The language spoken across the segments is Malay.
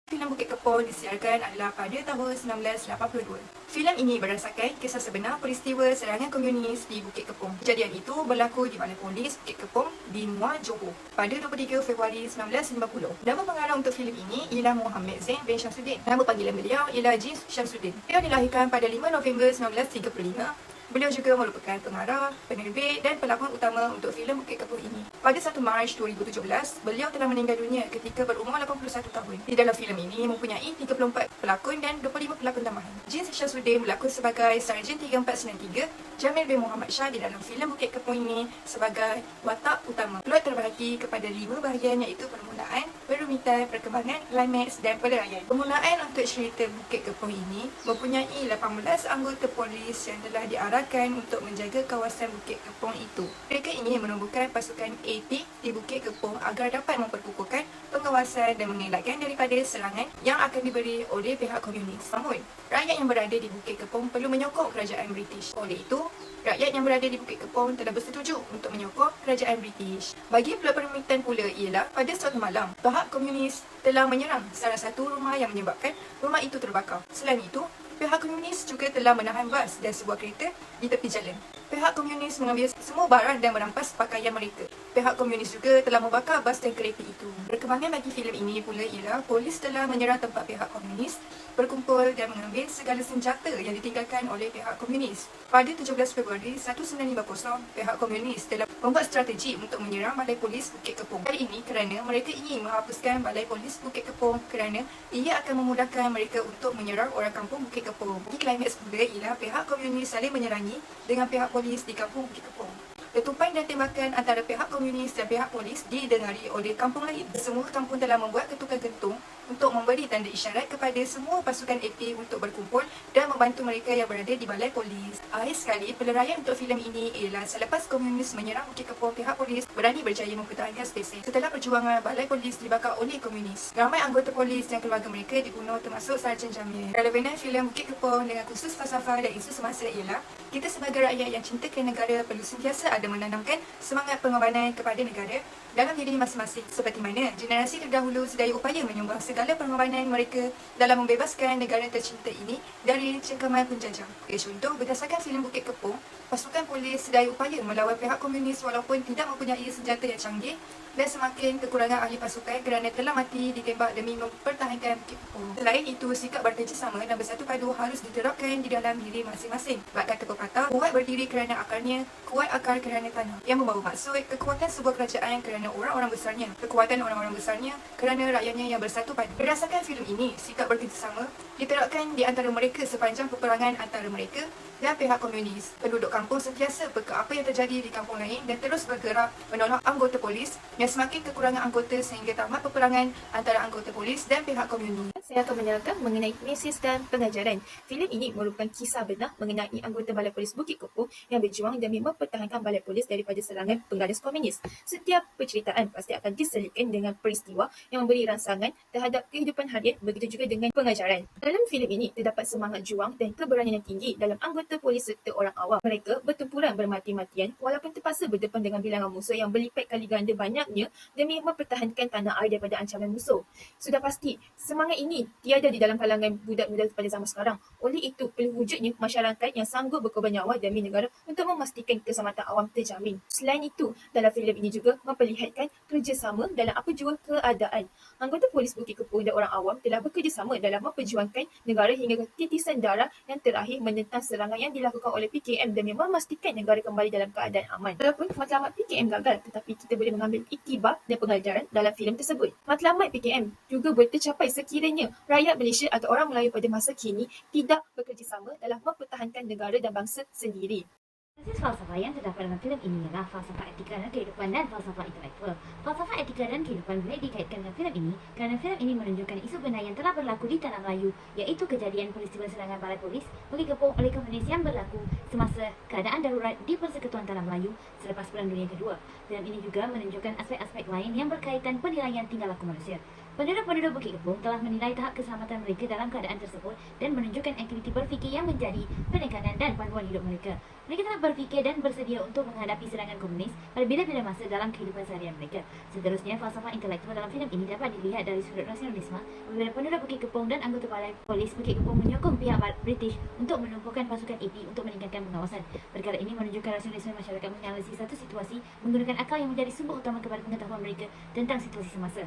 Filem Bukit Kepong disiarkan adalah pada tahun 1982. Filem ini berdasarkan kisah sebenar peristiwa serangan komunis di Bukit Kepong. Kejadian itu berlaku di Balai Polis Bukit Kepong di Muar Johor pada 23 Februari 1950. Nama pengarah untuk filem ini ialah Muhammad Zain bin Syamsuddin. Nama panggilan beliau ialah Jin Syamsuddin. Beliau dilahirkan pada 5 November 1935. Beliau juga merupakan pengarah, penerbit dan pelakon utama untuk filem Bukit Kepong ini. Pada 1 Mac 2017, beliau telah meninggal dunia ketika berumur 81 tahun. Di dalam filem ini mempunyai 34 pelakon dan 25 pelakon tambahan. Jin Syamsuddin berlakon sebagai Sarjan 3493, Jamil bin Muhammad Shah di dalam filem Bukit Kepong ini sebagai watak utama. Plot terbahagi kepada 5 bahagian iaitu permulaan, perumitan, perkembangan, climax dan penilaian. Permulaan untuk cerita Bukit Kepong ini mempunyai 18 anggota polis yang telah diarahkan untuk menjaga kawasan Bukit Kepong itu. Mereka ingin menumbuhkan pasukan AT di Bukit Kepong agar dapat memperkukuhkan pengawasan dan mengelakkan daripada serangan yang akan diberi oleh pihak komunis. Namun, rakyat yang berada di Bukit Kepong perlu menyokong kerajaan British. Oleh itu, rakyat yang berada di Bukit Kepong telah bersetuju untuk menyokong kerajaan British. Bagi plot permitan pula ialah pada suatu malam, pihak komunis telah menyerang salah satu rumah yang menyebabkan rumah itu terbakar. Selain itu, pihak komunis juga telah menahan bas dan sebuah kereta di tepi jalan. Pihak komunis mengambil semua barang dan merampas pakaian mereka. Pihak komunis juga telah membakar bas dan kereta itu. Perkembangan bagi filem ini pula ialah polis telah menyerang tempat pihak komunis, berkumpul dan mengambil segala senjata yang ditinggalkan oleh pihak komunis. Pada 17 Februari 1950, pihak komunis telah membuat strategi untuk menyerang Balai Polis Bukit Kepong. Kali ini kerana mereka ingin menghapuskan Balai Polis Bukit Kepong kerana ia akan memudahkan mereka untuk menyerang orang kampung Bukit Kepong. Di klimaks pula ialah pihak komunis saling menyerangi dengan pihak polis di kampung Bukit Kepong. Letupan dan tembakan antara pihak komunis dan pihak polis didengari oleh kampung lain. Semua kampung telah membuat ketukan gentung untuk memberi tanda isyarat kepada semua pasukan AP untuk berkumpul dan membantu mereka yang berada di balai polis. Akhir sekali, peleraian untuk filem ini ialah selepas komunis menyerang Bukit Kepong, pihak polis berani berjaya mempertahankan stesen. Setelah perjuangan, balai polis dibakar oleh komunis. Ramai anggota polis dan keluarga mereka dibunuh termasuk Sarjan Jamil. Relevanan filem Bukit Kepong dengan khusus falsafah dan isu semasa ialah kita sebagai rakyat yang cinta ke negara perlu sentiasa ada menanamkan semangat pengorbanan kepada negara dalam diri masing-masing, seperti mana generasi terdahulu sedaya upaya menyumbang segala pengorbanan mereka dalam membebaskan negara tercinta ini dari cengkaman penjajah. Contoh, berdasarkan filem Bukit Kepong, pasukan polis sedaya upaya melawan pihak komunis walaupun tidak mempunyai senjata yang canggih dan semakin kekurangan ahli pasukan kerana telah mati ditembak demi mempertahankan Bukit Kepong. Selain itu, sikap berkerjasama dan bersatu padu harus diterapkan di dalam diri masing-masing. Bak kata pepatah, kuat berdiri kerana akarnya, kuat akar kerana tanah, yang membawa maksud kekuatan sebuah kerajaan kerana orang-orang besarnya, kekuatan orang-orang besarnya kerana rakyatnya yang bersatu padu. Berdasarkan filem ini, sikap berkerjasama diterapkan di antara mereka sepanjang peperangan antara mereka dan pihak komunis. Penduduk kampung sentiasa peka apa yang terjadi di kampung lain dan terus bergerak menolak anggota polis yang semakin kekurangan anggota sehingga tamat peperangan antara anggota polis dan pihak komunis. Saya akan menyerahkan mengenai mesis dan pengajaran. Filem ini merupakan kisah benar mengenai anggota Balai Polis Bukit Kepong yang berjuang demi mempertahankan Balai Polis daripada serangan pengganas komunis. Setiap penceritaan pasti akan diselipkan dengan peristiwa yang memberi rangsangan terhadap kehidupan harian, begitu juga dengan pengajaran. Dalam filem ini terdapat semangat juang dan keberanian yang tinggi dalam anggota polis serta orang awam. Mereka bertempuran bermati-matian walaupun terpaksa berdepan dengan bilangan musuh yang berlipat kali ganda banyaknya demi mempertahankan tanah air daripada ancaman musuh. Sudah pasti, semangat ini tiada di dalam kalangan budak-budak pada zaman sekarang. Oleh itu, perlu wujudnya masyarakat yang sanggup berkorban nyawa demi negara untuk memastikan keselamatan awam terjamin. Selain itu, dalam filem ini juga memperlihatkan kerjasama dalam apa jua keadaan. Anggota polis Bukit Kepong dan orang awam telah bekerjasama dalam memperjuangkan negara hingga titisan darah yang terakhir menentang serangan yang dilakukan oleh PKM demi memastikan negara kembali dalam keadaan aman. Walaupun matlamat PKM gagal, tetapi kita boleh mengambil iktibar dan pengajaran dalam filem tersebut. Matlamat PKM juga boleh tercapai sekiranya rakyat Malaysia atau orang Melayu pada masa kini tidak bekerjasama dalam mempertahankan negara dan bangsa sendiri. Basis falsafah yang terdapat dalam filem ini ialah falsafah etika dan kehidupan dan falsafah intelektual. Falsafah etika dan kehidupan boleh dikaitkan dengan filem ini kerana filem ini menunjukkan isu benar yang telah berlaku di Tanah Melayu, iaitu kejadian peristiwa serangan Balai Polis Bukit Kepong oleh komunis yang berlaku semasa keadaan darurat di Persekutuan Tanah Melayu selepas Perang Dunia Kedua. Filem ini juga menunjukkan aspek-aspek lain yang berkaitan penilaian tingkah laku manusia. Penduduk-penduduk Bukit Kepong telah menilai tahap keselamatan mereka dalam keadaan tersebut dan menunjukkan aktiviti berfikir yang menjadi penekanan dan panduan hidup mereka. Mereka telah berfikir dan bersedia untuk menghadapi serangan komunis pada bila-bila masa dalam kehidupan seharian mereka. Seterusnya, falsafah intelektual dalam filem ini dapat dilihat dari sudut nasionalisme apabila penduduk Bukit Kepong dan anggota balai polis Bukit Kepong menyokong pihak British untuk menumpukan pasukan AP untuk meningkatkan pengawasan. Perkara ini menunjukkan rasionalisme masyarakat menganalisis satu situasi menggunakan akal yang menjadi sumber utama kepada pengetahuan mereka tentang situasi semasa.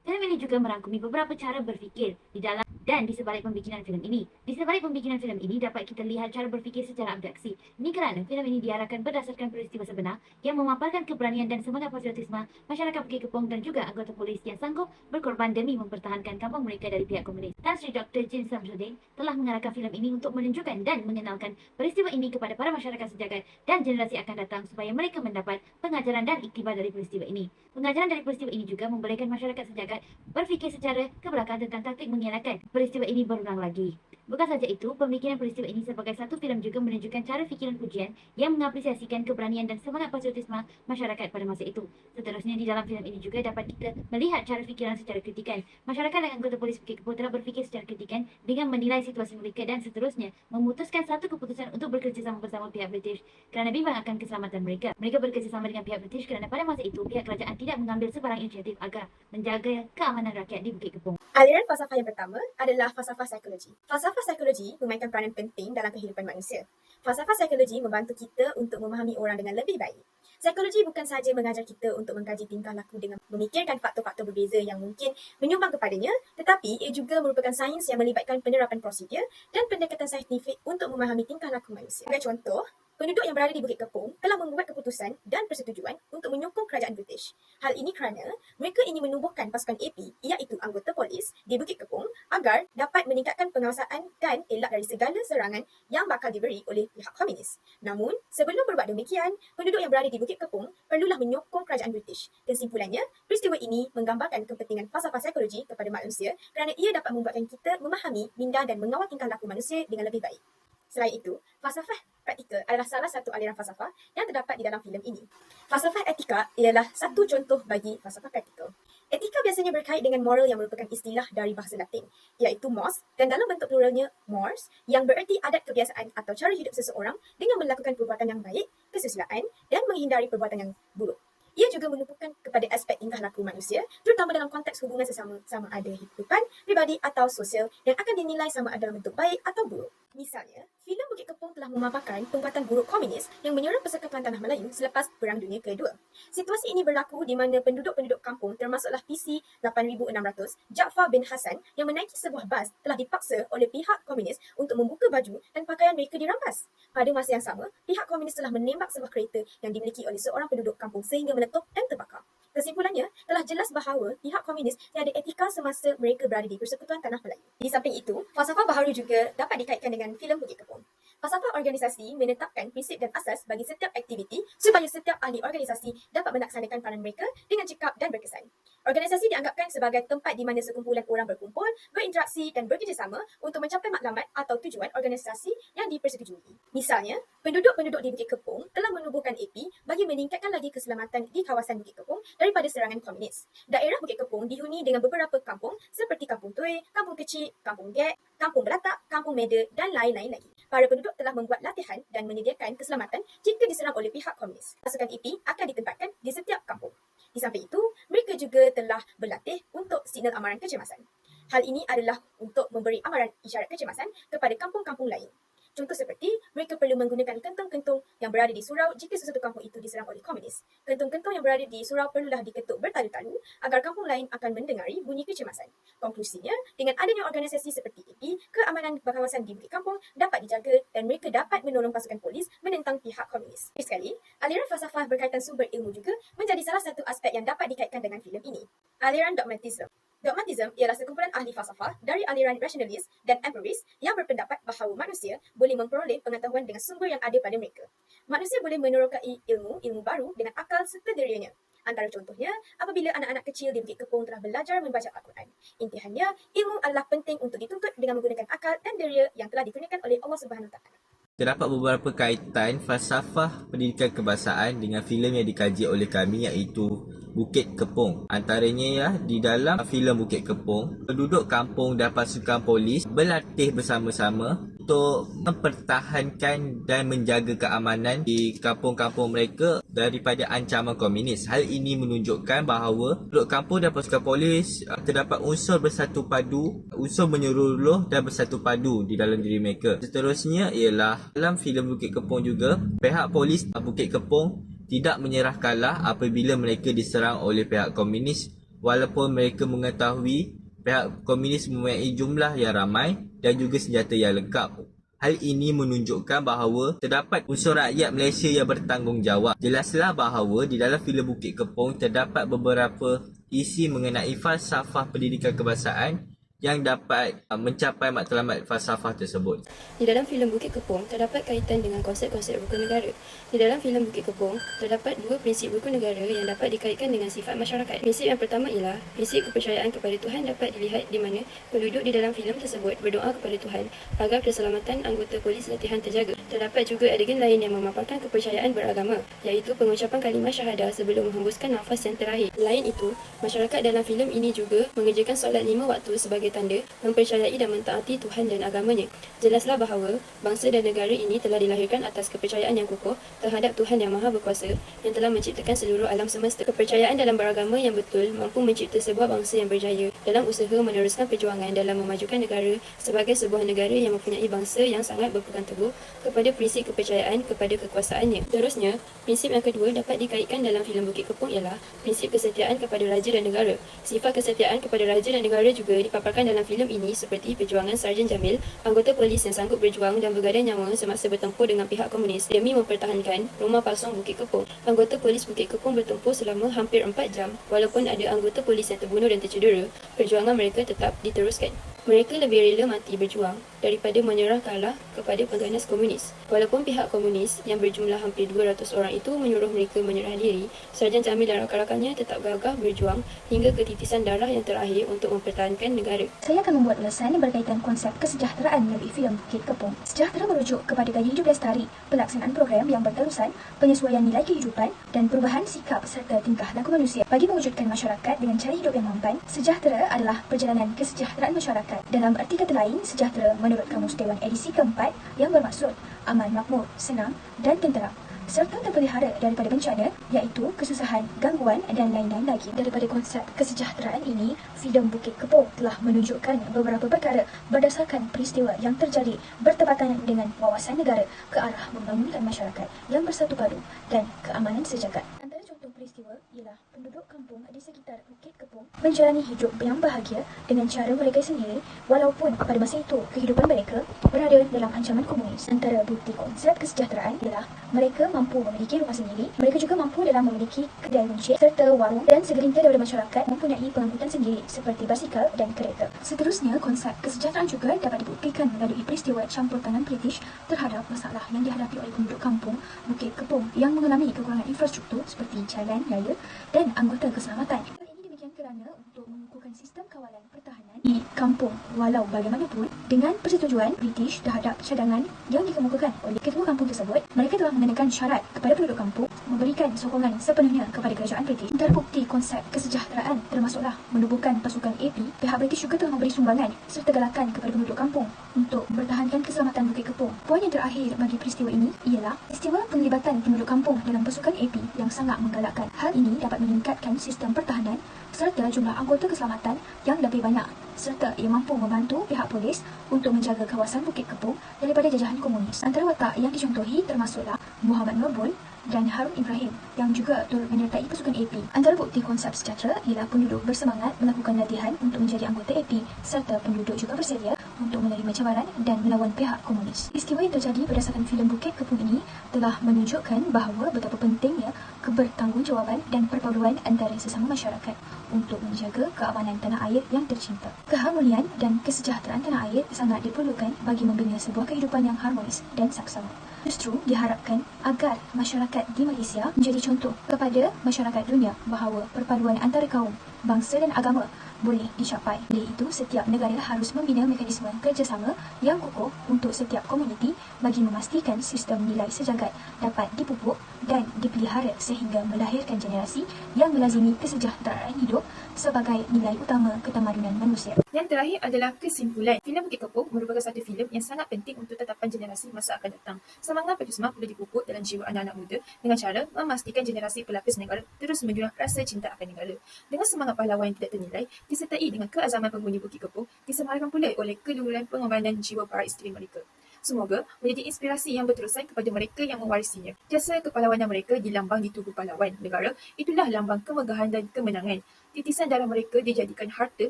Filem ini juga merangkumi beberapa cara berfikir di dalam dan di sebalik pembikinan filem ini. Di sebalik pembikinan filem ini dapat kita lihat cara berfikir secara abstraksi. Ini kerana filem ini diarahkan berdasarkan peristiwa sebenar yang memaparkan keberanian dan semangat patriotisme masyarakat Bukit Kepong dan juga anggota polis yang sanggup berkorban demi mempertahankan kampung mereka dari pihak komunis. Tan Sri Dr. Jin Samsudin telah mengarahkan filem ini untuk menunjukkan dan mengenalkan peristiwa ini kepada para masyarakat sejagat dan generasi akan datang supaya mereka mendapat pengajaran dan iktibar dari peristiwa ini. Pengajaran dari peristiwa ini juga membolehkan masyarakat sejagat berfikir secara ke belakang tentang taktik mengelakkan peristiwa ini berulang lagi. Bukan saja itu, pemikiran peristiwa ini sebagai satu filem juga menunjukkan cara fikiran pujian yang mengapresiasikan keberanian dan semangat patriotisme masyarakat pada masa itu. Seterusnya, di dalam filem ini juga dapat kita melihat cara fikiran secara kritikan. Masyarakat dan anggota polis Bukit Kepong telah berfikir secara kritikan dengan menilai situasi mereka dan seterusnya memutuskan satu keputusan untuk bekerjasama bersama pihak British kerana bimbang akan keselamatan mereka. Mereka bekerjasama dengan pihak British kerana pada masa itu pihak kerajaan tidak mengambil sebarang inisiatif agar menjaga keamanan rakyat di Bukit Kepong. Aliran falsafah yang pertama adalah falsafah psikologi. Falsafah psikologi memainkan peranan penting dalam kehidupan manusia. Falsafah psikologi membantu kita untuk memahami orang dengan lebih baik. Psikologi bukan sahaja mengajar kita untuk mengkaji tingkah laku dengan memikirkan faktor-faktor berbeza yang mungkin menyumbang kepadanya, tetapi ia juga merupakan sains yang melibatkan penerapan prosedur dan pendekatan saintifik untuk memahami tingkah laku manusia. Sebagai contoh, penduduk yang berada di Bukit Kepong telah membuat keputusan dan persetujuan untuk menyokong kerajaan British. Hal ini kerana mereka ingin menumbuhkan pasukan AP, iaitu anggota polis di Bukit Kepong agar dapat meningkatkan pengawasan dan elak dari segala serangan yang bakal diberi oleh pihak komunis. Namun, sebelum berbuat demikian, penduduk yang berada di Bukit Kepong perlulah menyokong kerajaan British. Kesimpulannya, peristiwa ini menggambarkan kepentingan falsafah psikologi kepada manusia kerana ia dapat membuatkan kita memahami, minda dan mengawal tingkah laku manusia dengan lebih baik. Selain itu, falsafah praktikal adalah salah satu aliran falsafah yang terdapat di dalam filem ini. Falsafah etika ialah satu contoh bagi falsafah praktikal. Etika biasanya berkait dengan moral yang merupakan istilah dari bahasa Latin, iaitu mos, dan dalam bentuk pluralnya mores, yang bererti adat kebiasaan atau cara hidup seseorang dengan melakukan perbuatan yang baik, kesusilaan, dan menghindari perbuatan yang buruk. Ia juga menumpukan kepada aspek tingkah laku manusia, terutama dalam konteks hubungan sesama, sama ada kehidupan pribadi atau sosial yang akan dinilai sama ada dalam bentuk baik atau buruk. Misalnya, filem Bukit Kepong telah memaparkan perbuatan buruk komunis yang menyerang persekutuan Tanah Melayu selepas Perang Dunia Kedua. Situasi ini berlaku di mana penduduk-penduduk kampung termasuklah PC 8600 Jaafar bin Hassan yang menaiki sebuah bas telah dipaksa oleh pihak komunis untuk membuka baju dan pakaian mereka dirampas. Pada masa yang sama, pihak komunis telah menembak sebuah kereta yang dimiliki oleh seorang penduduk kampung sehingga meletup dan terbakar. Kesimpulannya, telah jelas bahawa pihak komunis tiada etika semasa mereka berada di Persekutuan Tanah Melayu. Di samping itu, falsafah baharu juga dapat dikaitkan dengan filem Bukit Kepong. Falsafah organisasi menetapkan prinsip dan asas bagi setiap aktiviti supaya setiap ahli organisasi dapat melaksanakan peranan mereka dengan cekap dan berkesan. Organisasi dianggapkan sebagai tempat di mana sekumpulan orang berkumpul, berinteraksi dan bekerjasama untuk mencapai matlamat atau tujuan organisasi yang dipersetujui. Misalnya, penduduk-penduduk di Bukit Kepong telah menubuhkan AP bagi meningkatkan lagi keselamatan di kawasan Bukit Kepong daripada serangan komunis. Daerah Bukit Kepong dihuni dengan beberapa kampung seperti Kampung Tui, Kampung Kecil, Kampung Gek, Kampung Belatak, Kampung Meda dan lain-lain lagi. Para penduduk telah membuat latihan dan menyediakan keselamatan jika diserang oleh pihak komunis. Pasukan AP akan ditempatkan di setiap kampung. Di samping itu, mereka juga telah berlatih untuk signal amaran kecemasan. Hal ini adalah untuk memberi amaran isyarat kecemasan kepada kampung-kampung lain. Contoh seperti, mereka perlu menggunakan kentung-kentung yang berada di surau jika sesuatu kampung itu diserang oleh komunis. Kentung-kentung yang berada di surau perlulah diketuk bertalu-talu agar kampung lain akan mendengari bunyi kecemasan. Konklusinya, dengan adanya organisasi seperti AP, keamanan kawasan di Bukit Kampung dapat dijaga dan mereka dapat menolong pasukan polis menentang pihak komunis. Sekali, aliran falsafah berkaitan sumber ilmu juga menjadi salah satu aspek yang dapat dikaitkan dengan filem ini. Aliran dogmatisme. Dogmatisme ialah sekumpulan ahli falsafah dari aliran rasionalis dan empiris yang berpendapat bahawa manusia boleh memperoleh pengetahuan dengan sumber yang ada pada mereka. Manusia boleh menerokai ilmu baru dengan akal serta dirianya. Antara contohnya, apabila anak-anak kecil di Bukit Kepong telah belajar membaca Al-Quran. Intihannya, ilmu adalah penting untuk dituntut dengan menggunakan akal dan diri yang telah dikurniakan oleh Allah Subhanahu Wa Taala. Terdapat beberapa kaitan falsafah pendidikan kebangsaan dengan filem yang dikaji oleh kami, iaitu Bukit Kepong. Antaranya ya, di dalam filem Bukit Kepong, penduduk kampung dan pasukan polis berlatih bersama-sama untuk mempertahankan dan menjaga keamanan di kampung-kampung mereka daripada ancaman komunis. Hal ini menunjukkan bahawa penduduk kampung dan pasukan polis terdapat unsur bersatu padu, unsur menyeluruh dan bersatu padu di dalam diri mereka. Seterusnya ialah dalam filem Bukit Kepong juga, pihak polis Bukit Kepong tidak menyerah kalah apabila mereka diserang oleh pihak komunis, walaupun mereka mengetahui pihak komunis mempunyai jumlah yang ramai dan juga senjata yang lengkap. Hal ini menunjukkan bahawa terdapat unsur rakyat Malaysia yang bertanggungjawab. Jelaslah bahawa di dalam filem Bukit Kepong terdapat beberapa isi mengenai falsafah pendidikan kebangsaan yang dapat mencapai matlamat falsafah tersebut. Di dalam filem Bukit Kepong terdapat kaitan dengan konsep-konsep rukun negara. Di dalam filem Bukit Kepong terdapat dua prinsip rukun negara yang dapat dikaitkan dengan sifat masyarakat. Prinsip yang pertama ialah prinsip kepercayaan kepada Tuhan dapat dilihat di mana penduduk di dalam filem tersebut berdoa kepada Tuhan agar keselamatan anggota polis latihan terjaga. Terdapat juga adegan lain yang memaparkan kepercayaan beragama, iaitu pengucapan kalimah syahadah sebelum menghembuskan nafas yang terakhir. Selain itu, masyarakat dalam filem ini juga mengerjakan solat 5 waktu sebagai tanda mempercayai dan mentaati Tuhan dan agamanya. Jelaslah bahawa bangsa dan negara ini telah dilahirkan atas kepercayaan yang kokoh terhadap Tuhan yang Maha Berkuasa yang telah menciptakan seluruh alam semesta. Kepercayaan dalam beragama yang betul mampu mencipta sebuah bangsa yang berjaya dalam usaha meneruskan perjuangan dalam memajukan negara sebagai sebuah negara yang mempunyai bangsa yang sangat berpegang teguh kepada prinsip kepercayaan kepada kekuasaannya. Seterusnya, prinsip yang kedua dapat dikaitkan dalam filem Bukit Kepong ialah prinsip kesetiaan kepada raja dan negara. Sifat kesetiaan kepada raja dan negara juga dipaparkan dalam filem ini seperti perjuangan Sarjan Jamil, anggota polis yang sanggup berjuang dan bergadai nyawa semasa bertempur dengan pihak komunis demi mempertahankan rumah pasong Bukit Kepong. Anggota polis Bukit Kepong bertempur selama hampir 4 jam. Walaupun ada anggota polis yang terbunuh dan tercedera, perjuangan mereka tetap diteruskan. Mereka lebih rela mati berjuang daripada menyerah kalah kepada pengganas komunis. Walaupun pihak komunis yang berjumlah hampir 200 orang itu menyuruh mereka menyerah diri, Sarjan Jamil dan rakan-rakannya tetap gagah berjuang hingga ketitisan darah yang terakhir untuk mempertahankan negara. Saya akan membuat ulasan berkaitan konsep kesejahteraan melalui filem Bukit Kepong. Sejahtera merujuk kepada gaya hidup lestari, pelaksanaan program yang berterusan, penyesuaian nilai kehidupan dan perubahan sikap serta tingkah laku manusia. Bagi mewujudkan masyarakat dengan cara hidup yang mampan, sejahtera adalah perjalanan kesejahteraan masyarakat. Dalam arti kata lain, sejahtera menurut Kamus Dewan edisi keempat yang bermaksud aman, makmur, senang dan tenteram, serta terpelihara daripada bencana, iaitu kesusahan, gangguan dan lain-lain lagi. Daripada konsep kesejahteraan ini, filem Bukit Kepong telah menunjukkan beberapa perkara berdasarkan peristiwa yang terjadi bertepatan dengan wawasan negara ke arah membangunkan masyarakat yang bersatu padu dan keamanan sejagat. Antara contoh peristiwa ialah penduduk kampung di sekitar Bukit Kepong menjalani hidup yang bahagia dengan cara mereka sendiri, walaupun pada masa itu kehidupan mereka berada dalam ancaman komunis. Antara bukti konsep kesejahteraan ialah mereka mampu memiliki rumah sendiri, mereka juga mampu dalam memiliki kedai runcit serta warung, dan segelintir daripada masyarakat mempunyai pengangkutan sendiri seperti basikal dan kereta. Seterusnya, konsep kesejahteraan juga dapat dibuktikan melalui peristiwa campur tangan British terhadap masalah yang dihadapi oleh penduduk kampung Bukit Kepong yang mengalami kekurangan infrastruktur seperti jalan, raya dan anggota keselamatan. Hal ini demikian kerana untuk mengukuhkan sistem kawalan pertahanan di kampung walau bagaimanapun dengan persetujuan British terhadap cadangan yang dikemukakan oleh ketua kampung tersebut, mereka telah mengenakan syarat kepada penduduk kampung memberikan sokongan sepenuhnya kepada kerajaan British. Terbukti konsep kesejahteraan termasuklah menubuhkan pasukan AP. Pihak British juga telah memberi sumbangan serta galakan kepada penduduk kampung untuk mempertahankan keselamatan Bukit Kepong. Poin yang terakhir bagi peristiwa ini ialah peristiwa penglibatan penduduk kampung dalam pasukan AP yang sangat menggalakkan. Hal ini dapat meningkatkan sistem pertahanan serta jumlah anggota keselamatan yang lebih banyak, serta ia mampu membantu pihak polis untuk menjaga kawasan Bukit Kepong daripada jajahan komunis. Antara watak yang dicontohi termasuklah Muhammad Nurbun dan Harun Ibrahim yang juga turut menyertai pasukan AP. Antara bukti konsep sejahtera ialah penduduk bersemangat melakukan latihan untuk menjadi anggota AP, serta penduduk juga bersedia untuk menerima cabaran dan melawan pihak komunis. Peristiwa yang terjadi berdasarkan filem Bukit Kepong ini telah menunjukkan bahawa betapa pentingnya kebertanggungjawab dan perpaduan antara sesama masyarakat untuk menjaga keamanan tanah air yang tercinta. Keharmonian dan kesejahteraan tanah air sangat diperlukan bagi membina sebuah kehidupan yang harmonis dan saksama. Justru diharapkan agar masyarakat di Malaysia menjadi contoh kepada masyarakat dunia bahawa perpaduan antara kaum, bangsa dan agama boleh dicapai. Oleh itu, setiap negara harus membina mekanisme kerjasama yang kukuh untuk setiap komuniti bagi memastikan sistem nilai sejagat dapat dipupuk dan dipelihara sehingga melahirkan generasi yang melazimi kesejahteraan hidup sebagai nilai utama ketamadunan manusia. Yang terakhir adalah kesimpulan. Filem Bukit Kepong merupakan satu filem yang sangat penting untuk tetapan generasi masa akan datang. Semangat Petisma perlu dipupuk dalam jiwa anak-anak muda dengan cara memastikan generasi pelapis negara terus menjulang rasa cinta akan negara. Dengan semangat pahlawan yang tidak ternilai, disertai dengan keazaman penghuni Bukit Kepong, disemarakan pula oleh keluhuran pengorbanan jiwa para isteri mereka. Semoga menjadi inspirasi yang berterusan kepada mereka yang mewarisinya. Jasa kepahlawanan mereka dilambang di tubuh pahlawan negara, itulah lambang kemegahan dan kemenangan. Titisan darah mereka dijadikan harta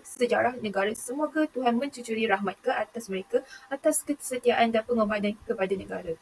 sejarah negara. Semoga Tuhan mencucuri rahmat ke atas mereka atas kesetiaan dan pengorbanan kepada negara.